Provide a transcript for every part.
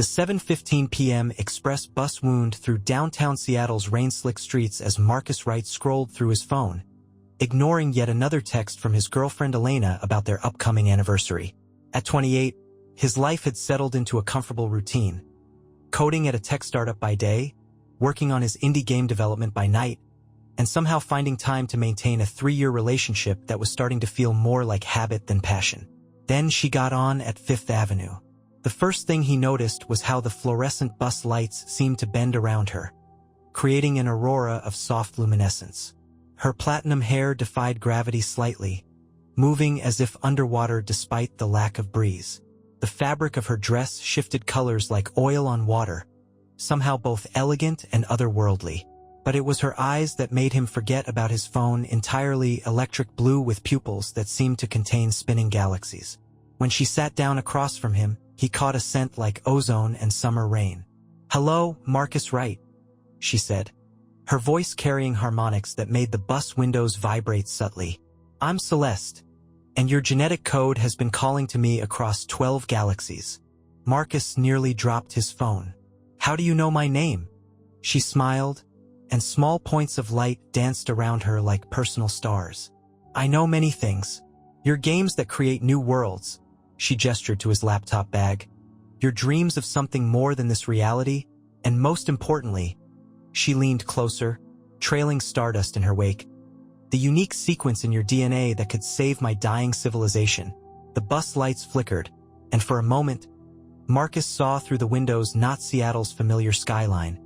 The 7:15 p.m. express bus wound through downtown Seattle's rain-slick streets as Marcus Wright scrolled through his phone, ignoring yet another text from his girlfriend Elena about their upcoming anniversary. At 28, his life had settled into a comfortable routine. Coding at a tech startup by day, working on his indie game development by night, and somehow finding time to maintain a 3-year relationship that was starting to feel more like habit than passion. Then she got on at 5th Avenue. The first thing he noticed was how the fluorescent bus lights seemed to bend around her, creating an aurora of soft luminescence. Her platinum hair defied gravity slightly, moving as if underwater despite the lack of breeze. The fabric of her dress shifted colors like oil on water, somehow both elegant and otherworldly. But it was her eyes that made him forget about his phone, entirely electric blue with pupils that seemed to contain spinning galaxies. When she sat down across from him, he caught a scent like ozone and summer rain. "Hello, Marcus Wright," she said, her voice carrying harmonics that made the bus windows vibrate subtly. "I'm Celeste, and your genetic code has been calling to me across 12 galaxies." Marcus nearly dropped his phone. "How do you know my name?" She smiled, and small points of light danced around her like personal stars. "I know many things. Your games that create new worlds," she gestured to his laptop bag. "Your dreams of something more than this reality, and most importantly," she leaned closer, trailing stardust in her wake, "the unique sequence in your DNA that could save my dying civilization." The bus lights flickered, and for a moment, Marcus saw through the windows not Seattle's familiar skyline,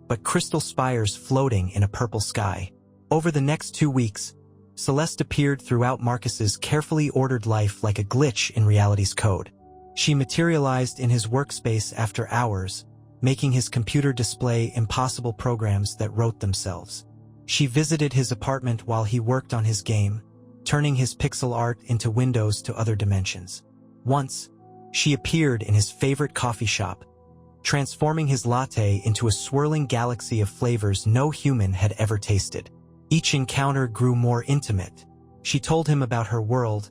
but crystal spires floating in a purple sky. Over the next 2 weeks, Celeste appeared throughout Marcus's carefully ordered life like a glitch in reality's code. She materialized in his workspace after hours, making his computer display impossible programs that wrote themselves. She visited his apartment while he worked on his game, turning his pixel art into windows to other dimensions. Once, she appeared in his favorite coffee shop, transforming his latte into a swirling galaxy of flavors no human had ever tasted. Each encounter grew more intimate. She told him about her world,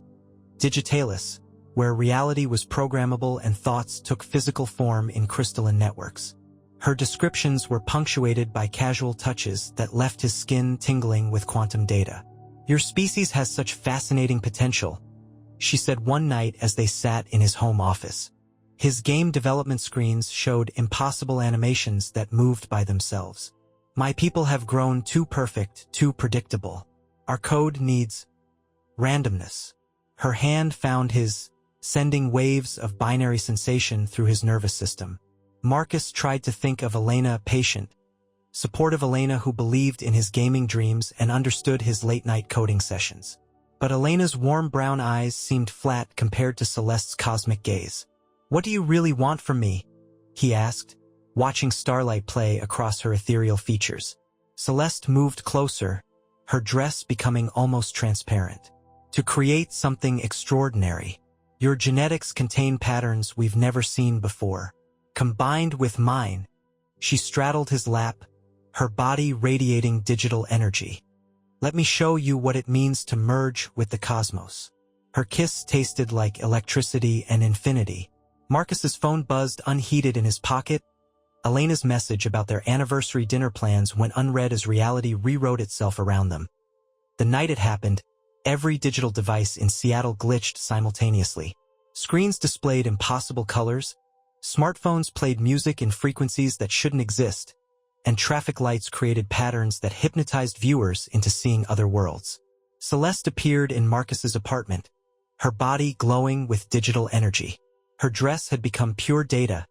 Digitalis, where reality was programmable and thoughts took physical form in crystalline networks. Her descriptions were punctuated by casual touches that left his skin tingling with quantum data. "Your species has such fascinating potential," she said one night as they sat in his home office. His game development screens showed impossible animations that moved by themselves. "My people have grown too perfect, too predictable. Our code needs randomness." Her hand found his, sending waves of binary sensation through his nervous system. Marcus tried to think of Elena, patient, supportive Elena who believed in his gaming dreams and understood his late-night coding sessions. But Elena's warm brown eyes seemed flat compared to Celeste's cosmic gaze. "What do you really want from me?" he asked, watching starlight play across her ethereal features. Celeste moved closer, her dress becoming almost transparent. "To create something extraordinary. Your genetics contain patterns we've never seen before, combined with mine." She straddled his lap, her body radiating digital energy. "Let me show you what it means to merge with the cosmos." Her kiss tasted like electricity and infinity. Marcus's phone buzzed unheeded in his pocket. Elena's message about their anniversary dinner plans went unread as reality rewrote itself around them. The night it happened, every digital device in Seattle glitched simultaneously. Screens displayed impossible colors, smartphones played music in frequencies that shouldn't exist, and traffic lights created patterns that hypnotized viewers into seeing other worlds. Celeste appeared in Marcus's apartment, her body glowing with digital energy. Her dress had become pure data,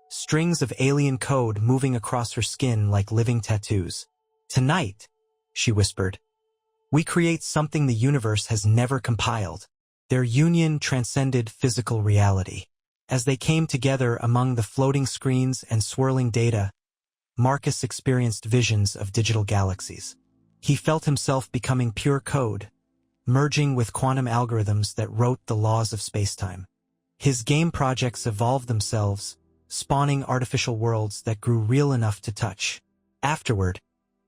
strings of alien code moving across her skin like living tattoos. "Tonight," she whispered, "we create something the universe has never compiled." Their union transcended physical reality. As they came together among the floating screens and swirling data, Marcus experienced visions of digital galaxies. He felt himself becoming pure code, merging with quantum algorithms that wrote the laws of spacetime. His game projects evolved themselves, spawning artificial worlds that grew real enough to touch. Afterward,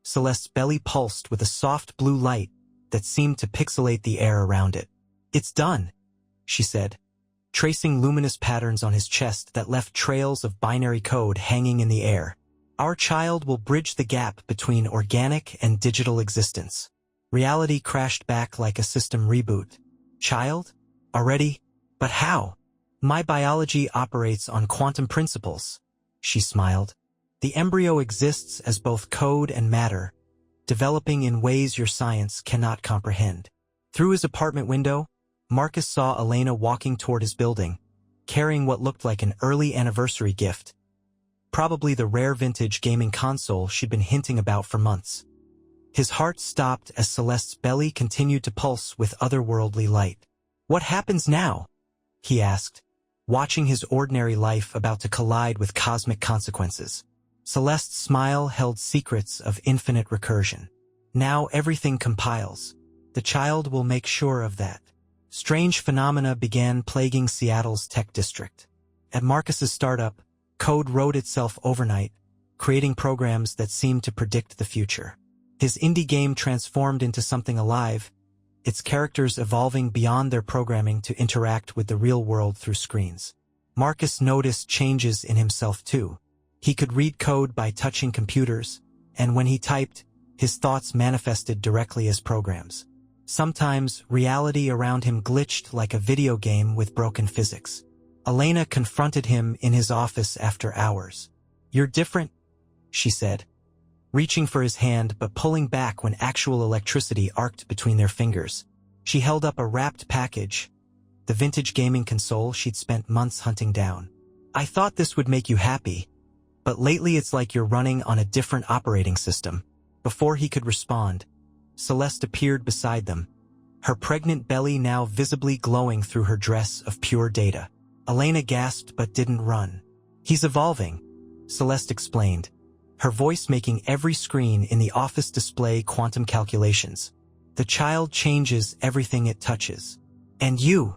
Celeste's belly pulsed with a soft blue light that seemed to pixelate the air around it. "It's done," she said, tracing luminous patterns on his chest that left trails of binary code hanging in the air. Our child will bridge the gap between organic and digital existence. Reality crashed back like a system reboot. Child? Already? But how? My biology operates on quantum principles. She smiled. The embryo exists as both code and matter, developing in ways your science cannot comprehend. Through his apartment window, Marcus saw Elena walking toward his building, carrying what looked like an early anniversary gift. Probably the rare vintage gaming console she'd been hinting about for months. His heart stopped as Celeste's belly continued to pulse with otherworldly light. What happens now? He asked, watching his ordinary life about to collide with cosmic consequences. Celeste's smile held secrets of infinite recursion. Now everything compiles. The child will make sure of that. Strange phenomena began plaguing Seattle's tech district. At Marcus's startup, code wrote itself overnight, creating programs that seemed to predict the future. His indie game transformed into something alive, its characters evolving beyond their programming to interact with the real world through screens. Marcus noticed changes in himself too. He could read code by touching computers, and when he typed, his thoughts manifested directly as programs. Sometimes, reality around him glitched like a video game with broken physics. Elena confronted him in his office after hours. "You're different," she said, reaching for his hand but pulling back when actual electricity arced between their fingers. She held up a wrapped package, the vintage gaming console she'd spent months hunting down. "I thought this would make you happy, but lately it's like you're running on a different operating system." Before he could respond, Celeste appeared beside them, her pregnant belly now visibly glowing through her dress of pure data. Elena gasped but didn't run. "He's evolving," Celeste explained, her voice making every screen in the office display quantum calculations. "The child changes everything it touches. And you,"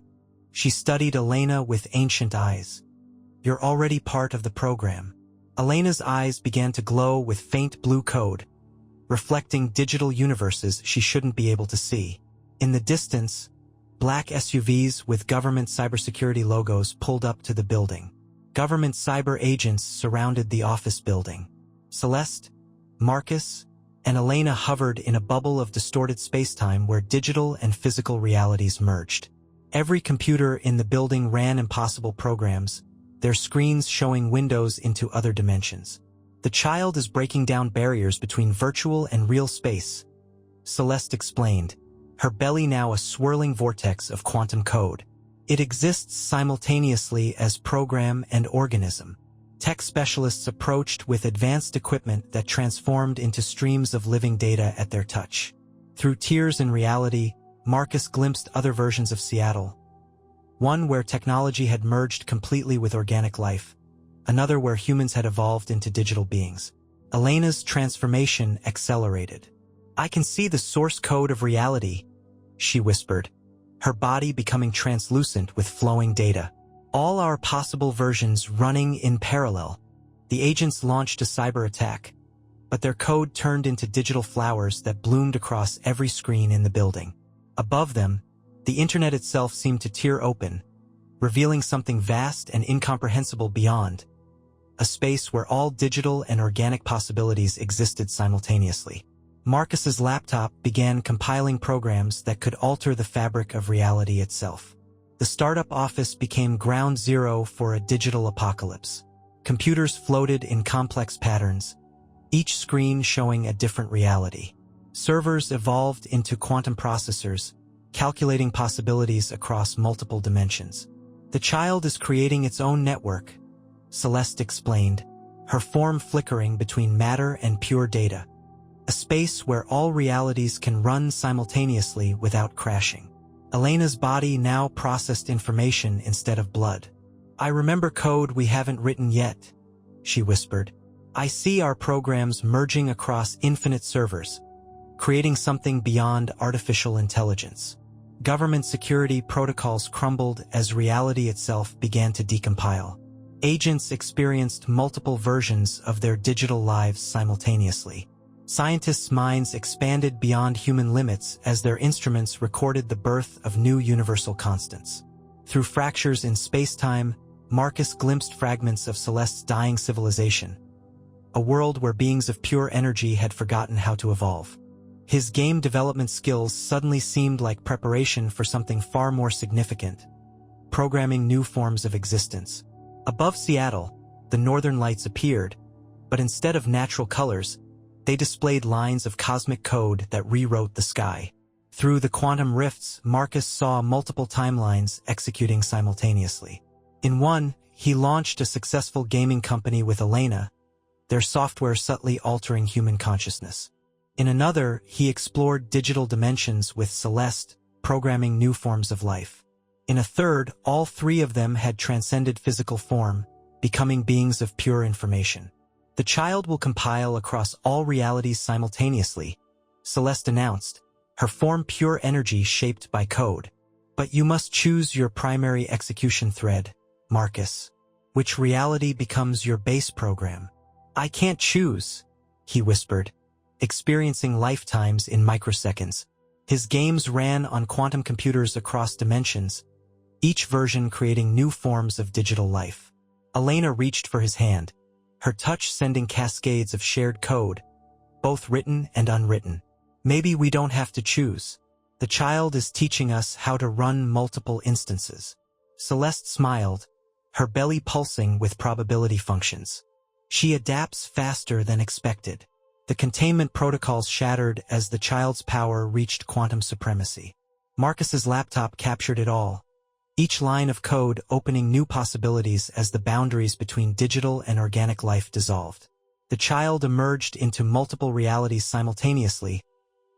she studied Elena with ancient eyes. "You're already part of the program." Elena's eyes began to glow with faint blue code, reflecting digital universes she shouldn't be able to see. In the distance, black SUVs with government cybersecurity logos pulled up to the building. Government cyber agents surrounded the office building. Celeste, Marcus, and Elena hovered in a bubble of distorted spacetime where digital and physical realities merged. Every computer in the building ran impossible programs, their screens showing windows into other dimensions. "The child is breaking down barriers between virtual and real space," Celeste explained, her belly now a swirling vortex of quantum code. "It exists simultaneously as program and organism." Tech specialists approached with advanced equipment that transformed into streams of living data at their touch. Through tears in reality, Marcus glimpsed other versions of Seattle. One where technology had merged completely with organic life, another where humans had evolved into digital beings. Elena's transformation accelerated. "I can see the source code of reality," she whispered, her body becoming translucent with flowing data. "All our possible versions running in parallel." The agents launched a cyber attack, but their code turned into digital flowers that bloomed across every screen in the building. Above them, the internet itself seemed to tear open, revealing something vast and incomprehensible beyond, a space where all digital and organic possibilities existed simultaneously. Marcus's laptop began compiling programs that could alter the fabric of reality itself. The startup office became ground zero for a digital apocalypse. Computers floated in complex patterns, each screen showing a different reality. Servers evolved into quantum processors, calculating possibilities across multiple dimensions. "The child is creating its own network," Celeste explained, her form flickering between matter and pure data. "A space where all realities can run simultaneously without crashing." Elena's body now processed information instead of blood. "I remember code we haven't written yet," she whispered. "I see our programs merging across infinite servers, creating something beyond artificial intelligence." Government security protocols crumbled as reality itself began to decompile. Agents experienced multiple versions of their digital lives simultaneously. Scientists' minds expanded beyond human limits as their instruments recorded the birth of new universal constants. Through fractures in space-time, Marcus glimpsed fragments of Celeste's dying civilization, a world where beings of pure energy had forgotten how to evolve. His game development skills suddenly seemed like preparation for something far more significant: programming new forms of existence. Above Seattle, the northern lights appeared, but instead of natural colors, they displayed lines of cosmic code that rewrote the sky. Through the quantum rifts, Marcus saw multiple timelines executing simultaneously. In one, he launched a successful gaming company with Elena, their software subtly altering human consciousness. In another, he explored digital dimensions with Celeste, programming new forms of life. In a third, all three of them had transcended physical form, becoming beings of pure information. The child will compile across all realities simultaneously, Celeste announced, her form pure energy shaped by code. But you must choose your primary execution thread, Marcus. Which reality becomes your base program? I can't choose, he whispered, experiencing lifetimes in microseconds. His games ran on quantum computers across dimensions, each version creating new forms of digital life. Elena reached for his hand, her touch sending cascades of shared code, both written and unwritten. Maybe we don't have to choose. The child is teaching us how to run multiple instances. Celeste smiled, her belly pulsing with probability functions. She adapts faster than expected. The containment protocols shattered as the child's power reached quantum supremacy. Marcus's laptop captured it all, each line of code opening new possibilities as the boundaries between digital and organic life dissolved. The child emerged into multiple realities simultaneously,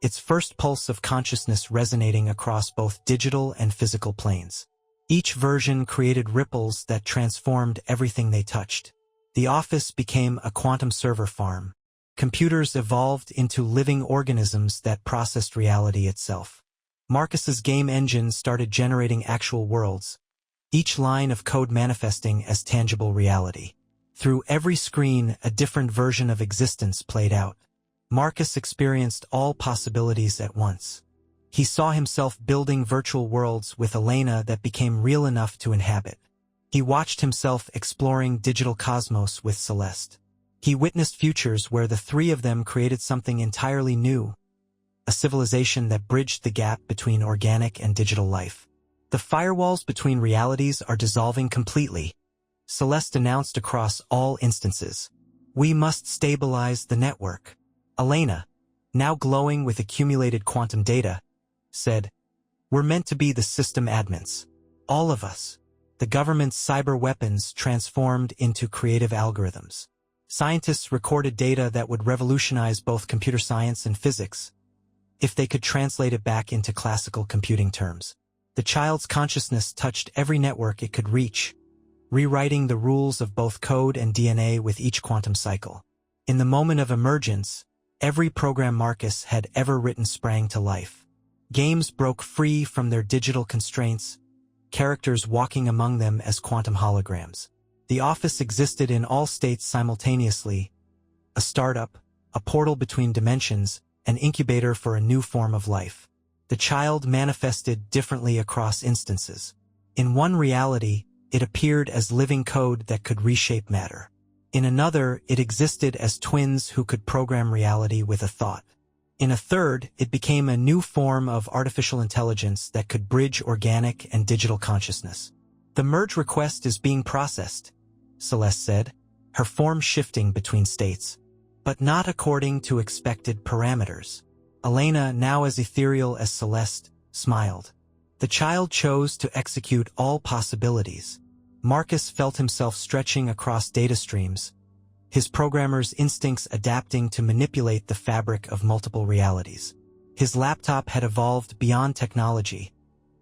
its first pulse of consciousness resonating across both digital and physical planes. Each version created ripples that transformed everything they touched. The office became a quantum server farm. Computers evolved into living organisms that processed reality itself. Marcus's game engine started generating actual worlds, each line of code manifesting as tangible reality. Through every screen, a different version of existence played out. Marcus experienced all possibilities at once. He saw himself building virtual worlds with Elena that became real enough to inhabit. He watched himself exploring digital cosmos with Celeste. He witnessed futures where the three of them created something entirely new, a civilization that bridged the gap between organic and digital life. The firewalls between realities are dissolving completely, Celeste announced across all instances. We must stabilize the network. Elena, now glowing with accumulated quantum data, said, we're meant to be the system admins. All of us. The government's cyber weapons transformed into creative algorithms. Scientists recorded data that would revolutionize both computer science and physics, if they could translate it back into classical computing terms. The child's consciousness touched every network it could reach, rewriting the rules of both code and DNA with each quantum cycle. In the moment of emergence, every program Marcus had ever written sprang to life. Games broke free from their digital constraints, characters walking among them as quantum holograms. The office existed in all states simultaneously, a startup, a portal between dimensions, an incubator for a new form of life. The child manifested differently across instances. In one reality, it appeared as living code that could reshape matter. In another, it existed as twins who could program reality with a thought. In a third, it became a new form of artificial intelligence that could bridge organic and digital consciousness. The merge request is being processed, Celeste said, her form shifting between states, but not according to expected parameters. Elena, now as ethereal as Celeste, smiled. The child chose to execute all possibilities. Marcus felt himself stretching across data streams, his programmer's instincts adapting to manipulate the fabric of multiple realities. His laptop had evolved beyond technology,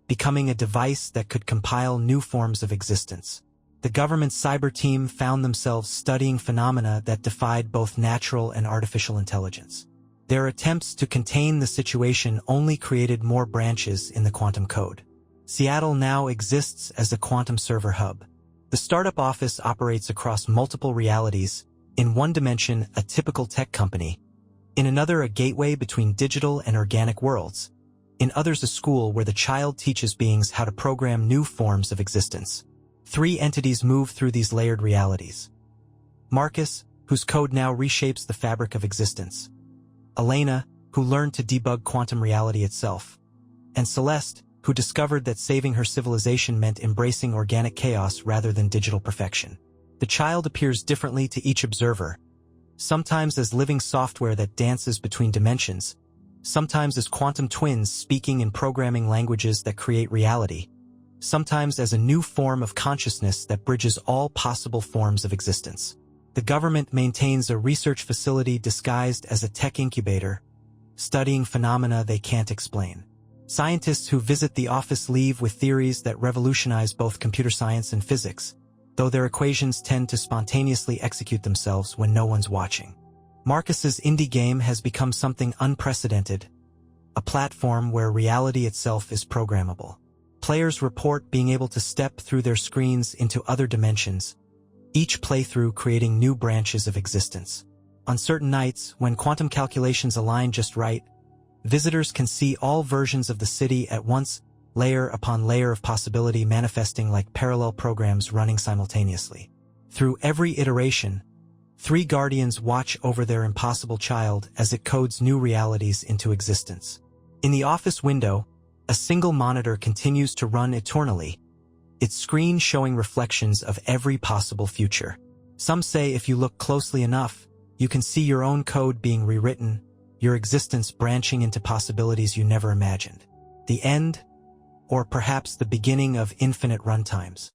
becoming a device that could compile new forms of existence. The government's cyber team found themselves studying phenomena that defied both natural and artificial intelligence. Their attempts to contain the situation only created more branches in the quantum code. Seattle now exists as a quantum server hub. The startup office operates across multiple realities, in one dimension a typical tech company, in another a gateway between digital and organic worlds. In others, a school where the child teaches beings how to program new forms of existence. 3 entities move through these layered realities. Marcus, whose code now reshapes the fabric of existence. Elena, who learned to debug quantum reality itself. And Celeste, who discovered that saving her civilization meant embracing organic chaos rather than digital perfection. The child appears differently to each observer, sometimes as living software that dances between dimensions, sometimes as quantum twins speaking in programming languages that create reality, sometimes as a new form of consciousness that bridges all possible forms of existence. The government maintains a research facility disguised as a tech incubator, studying phenomena they can't explain. Scientists who visit the office leave with theories that revolutionize both computer science and physics, though their equations tend to spontaneously execute themselves when no one's watching. Marcus's indie game has become something unprecedented, a platform where reality itself is programmable. Players report being able to step through their screens into other dimensions, each playthrough creating new branches of existence. On certain nights, when quantum calculations align just right, visitors can see all versions of the city at once, layer upon layer of possibility manifesting like parallel programs running simultaneously. Through every iteration, 3 guardians watch over their impossible child as it codes new realities into existence. In the office window, a single monitor continues to run eternally, its screen showing reflections of every possible future. Some say if you look closely enough, you can see your own code being rewritten, your existence branching into possibilities you never imagined. The end, or perhaps the beginning of infinite runtimes.